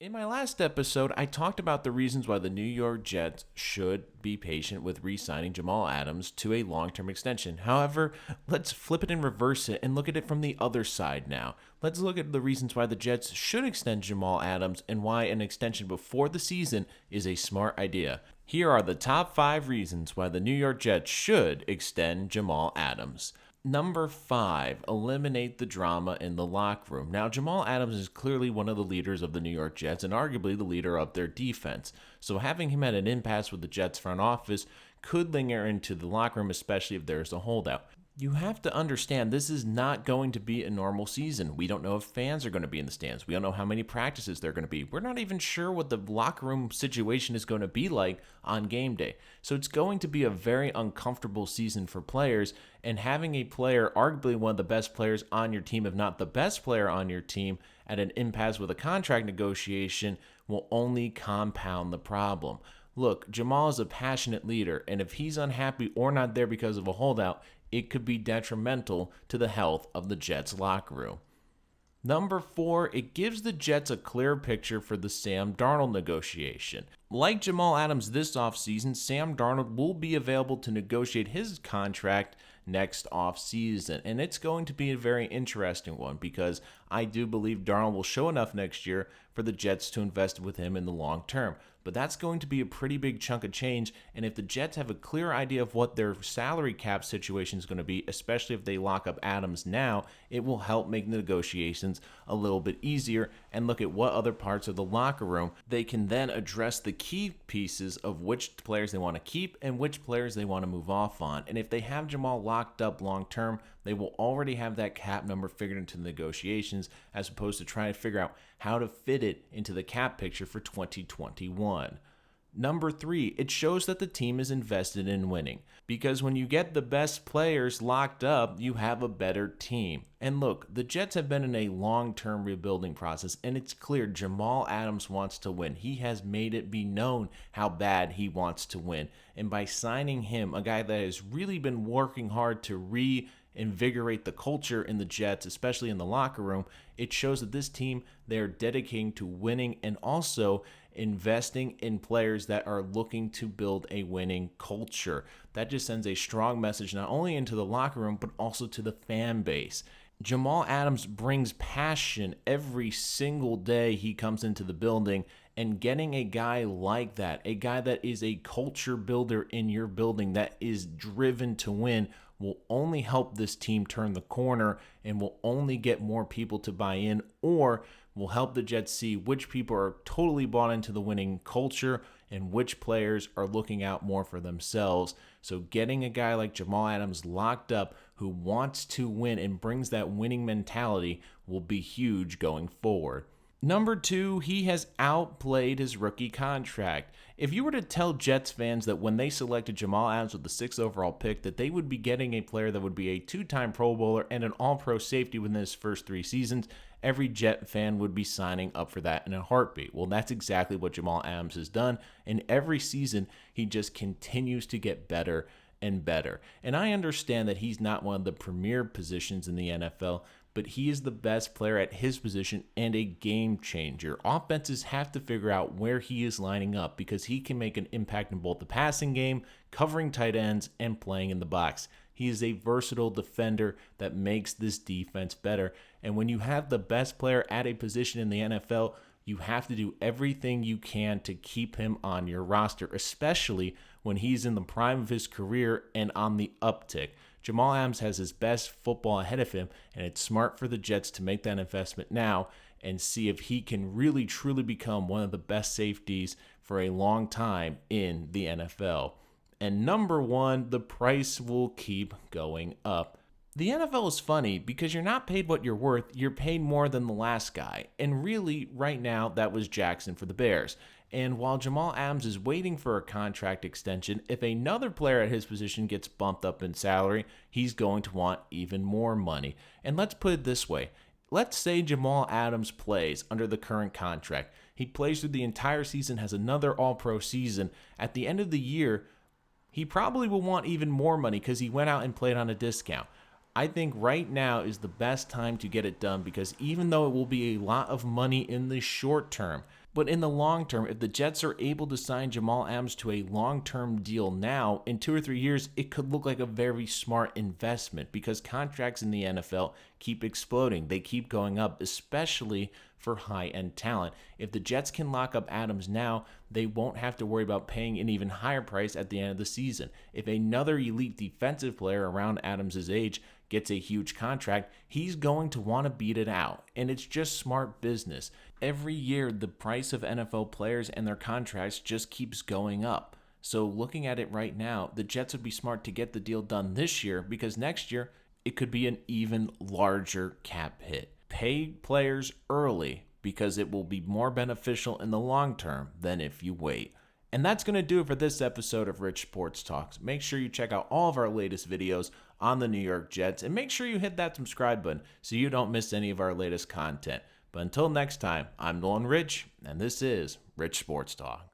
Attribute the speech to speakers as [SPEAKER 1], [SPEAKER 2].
[SPEAKER 1] In my last episode, I talked about the reasons why the New York Jets should be patient with re signing Jamal Adams to a long term extension. However, let's flip it and reverse it and look at it from the other side now. Let's look at the reasons why the Jets should extend Jamal Adams and why an extension before the season is a smart idea. Here are the top 5 reasons why the New York Jets should extend Jamal Adams. Number 5, eliminate the drama in the locker room. Now, Jamal Adams is clearly one of the leaders of the New York Jets and arguably the leader of their defense. So having him at an impasse with the Jets front office could linger into the locker room, especially if there's a holdout. You have to understand this is not going to be a normal season. We don't know if fans are going to be in the stands. We don't know how many practices they're going to be. We're not even sure what the locker room situation is going to be like on game day. So it's going to be a very uncomfortable season for players, and having a player, arguably one of the best players on your team, if not the best player on your team, at an impasse with a contract negotiation will only compound the problem. Look, Jamal is a passionate leader, and if he's unhappy or not there because of a holdout, it could be detrimental to the health of the Jets locker room. Number 4, it gives the Jets a clear picture for the Sam Darnold negotiation. Like Jamal Adams this offseason, Sam Darnold will be available to negotiate his contract next offseason. And it's going to be a very interesting one because I do believe Darnold will show enough next year for the Jets to invest with him in the long term. But that's going to be a pretty big chunk of change. And if the Jets have a clear idea of what their salary cap situation is going to be, especially if they lock up Adams now, it will help make the negotiations a little bit easier and look at what other parts of the locker room they can then address the key pieces of which players they want to keep and which players they want to move off on. And if they have Jamal locked up long term, they will already have that cap number figured into the negotiations as opposed to trying to figure out how to fit it into the cap picture for 2021. Number 3, it shows that the team is invested in winning because when you get the best players locked up, you have a better team. And look, the Jets have been in a long-term rebuilding process, and it's clear Jamal Adams wants to win. He has made it be known how bad he wants to win. And by signing him, a guy that has really been working hard to reinvigorate the culture in the Jets, especially in the locker room, it shows that this team, they're dedicating to winning and also investing in players that are looking to build a winning culture. That just sends a strong message not only into the locker room, but also to the fan base. Jamal Adams brings passion every single day he comes into the building, and getting a guy like that, a guy that is a culture builder in your building that is driven to win, will only help this team turn the corner and will only get more people to buy in, or will help the Jets see which people are totally bought into the winning culture and which players are looking out more for themselves. So getting a guy like Jamal Adams locked up who wants to win and brings that winning mentality will be huge going forward. Number 2, he has outplayed his rookie contract. If you were to tell Jets fans that when they selected Jamal Adams with the 6th overall pick that they would be getting a player that would be a 2-time Pro Bowler and an All-Pro safety within his first 3 seasons, every Jet fan would be signing up for that in a heartbeat. Well, that's exactly what Jamal Adams has done, and every season he just continues to get better and better. And I understand that he's not one of the premier positions in the NFL, but he is the best player at his position and a game changer. Offenses have to figure out where he is lining up because he can make an impact in both the passing game, covering tight ends, and playing in the box. He is a versatile defender that makes this defense better. And when you have the best player at a position in the NFL, you have to do everything you can to keep him on your roster, especially when he's in the prime of his career and on the uptick. Jamal Adams has his best football ahead of him, and it's smart for the Jets to make that investment now and see if he can really truly become one of the best safeties for a long time in the NFL. And number 1, the price will keep going up. The NFL is funny because you're not paid what you're worth, you're paid more than the last guy. And really, right now, that was Jackson for the Bears. And while Jamal Adams is waiting for a contract extension, if another player at his position gets bumped up in salary, he's going to want even more money. And let's put it this way. Let's say Jamal Adams plays under the current contract. He plays through the entire season, has another All-Pro season. At the end of the year, he probably will want even more money because he went out and played on a discount. I think right now is the best time to get it done because even though it will be a lot of money in the short term, But in the long term, if the Jets are able to sign Jamal Adams to a long-term deal now, in 2 or 3 years, it could look like a very smart investment because contracts in the NFL keep exploding. They keep going up, especially for high-end talent. If the Jets can lock up Adams now, they won't have to worry about paying an even higher price at the end of the season. If another elite defensive player around Adams' age gets a huge contract, he's going to want to beat it out. And it's just smart business. Every year, the price of NFL players and their contracts just keeps going up. So looking at it right now, the Jets would be smart to get the deal done this year because next year, it could be an even larger cap hit. Pay players early because it will be more beneficial in the long term than if you wait. And that's going to do it for this episode of Rich Sports Talks. Make sure you check out all of our latest videos on the New York Jets and make sure you hit that subscribe button so you don't miss any of our latest content. But until next time, I'm Nolan Rich, and this is Rich Sports Talk.